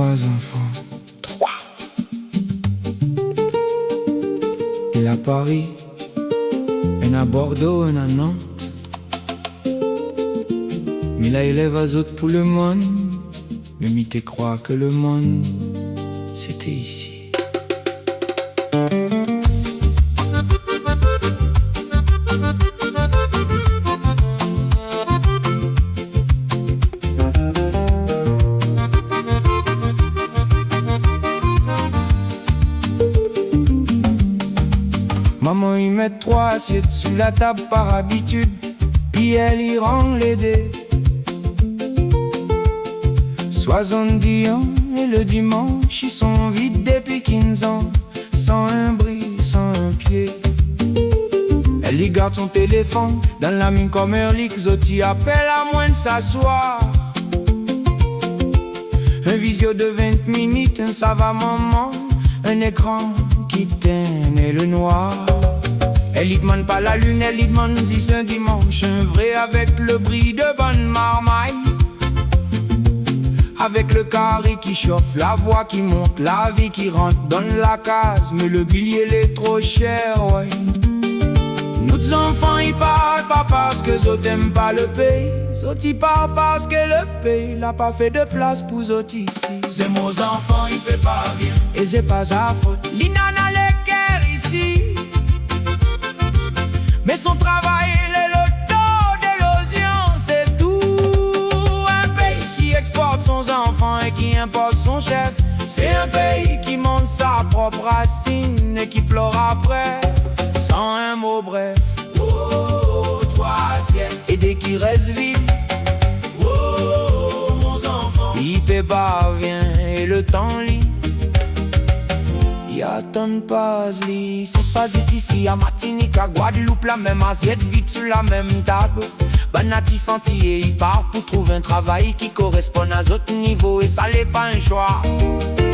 3 enfants. 3. Il à Paris, un à Bordeaux, un à Nantes. Mais là élève à autres pour le monde. Le mythe croit que le monde c'était ici. Maman y met 3 assiettes sous la table par habitude, puis elle y rend les dés. 70 ans et le dimanche ils sont vides depuis 15 ans, sans un bris, sans un pied. Elle y garde son téléphone dans la mine comme Erlich, Zoti appelle à moins de s'asseoir. Un visio de 20 minutes, un ça va maman, un écran qui teint et le noir. Elle y demande pas la lune, elle y demande si c'est un dimanche, un vrai avec le bris de bonne marmaille. Avec le carré qui chauffe, la voix qui monte, la vie qui rentre, donne la case, mais le billet est trop cher, ouais. Nous enfants ils parlent pas parce que Zot aime pas le pays, Zot ils parlent parce que le pays n'a pas fait de place pour Zot ici. C'est mon enfant, il fait pas bien, et c'est pas sa faute, l'inana les guerres ici. Mais son travail est le taux d'érosion, c'est tout. Un pays qui exporte son enfant et qui importe son chef. C'est un pays qui monte sa propre racine et qui pleure après, sans un mot bref. oh, 3 assiettes, Et dès qu'il reste vide, oh, mon enfant, il paie pas vient et le temps lit. Y'attend pas lit, c'est pas ici à Martinique, à Guadeloupe, la même assiette vide sur la même table. Ban natif entier, il part pour trouver un travail qui correspond à d'autres niveaux, et ça n'est pas un choix.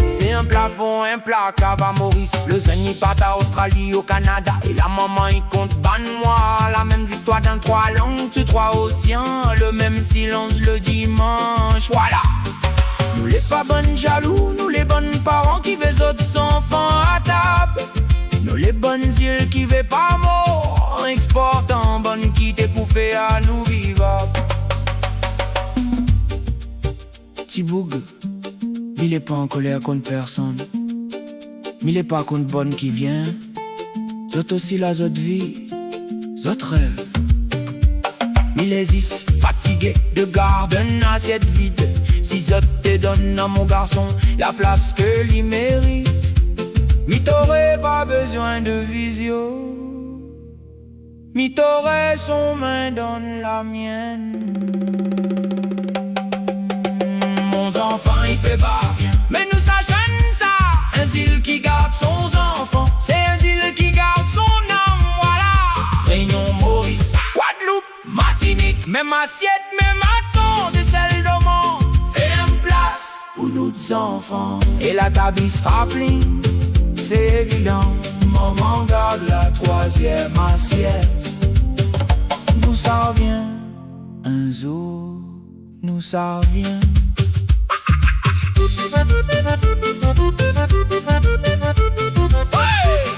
C'est un plafond implacable à Maurice, le zen il part à Australie, au Canada, et la maman il compte ban moi. La même histoire dans 3 langues, sur 3 océans, le même silence le dimanche, voilà. Nous les pas bonnes jaloux, nous les bonnes parents qui veulent autres enfants à table. Nous les bonnes îles qui veulent pas mort, exportant bonnes qui t'écouffer à nous vivre. Petit boug, il est pas en colère contre personne, mais il est pas contre bonne qui vient. Zot aussi la zot vie, zot rêve. Il existe, fatigué de garder une assiette vide. Si Zot te donne à mon garçon la place que lui mérite, mi t'aurais pas besoin de visio, mi t'aurais son main donne la mienne. mon enfant, il fait pas bien, Mais nous sachons ça, un zile qui garde son enfant, c'est un zile qui garde son âme, voilà. Réunion Maurice, Guadeloupe, Martinique, même assiette, même attente de celle de monde. fais une place Pour nous enfants, et la table sera pleine, c'est évident. Maman garde la 3e assiette. Nous ça revient, un jour, nous ça revient. ouais.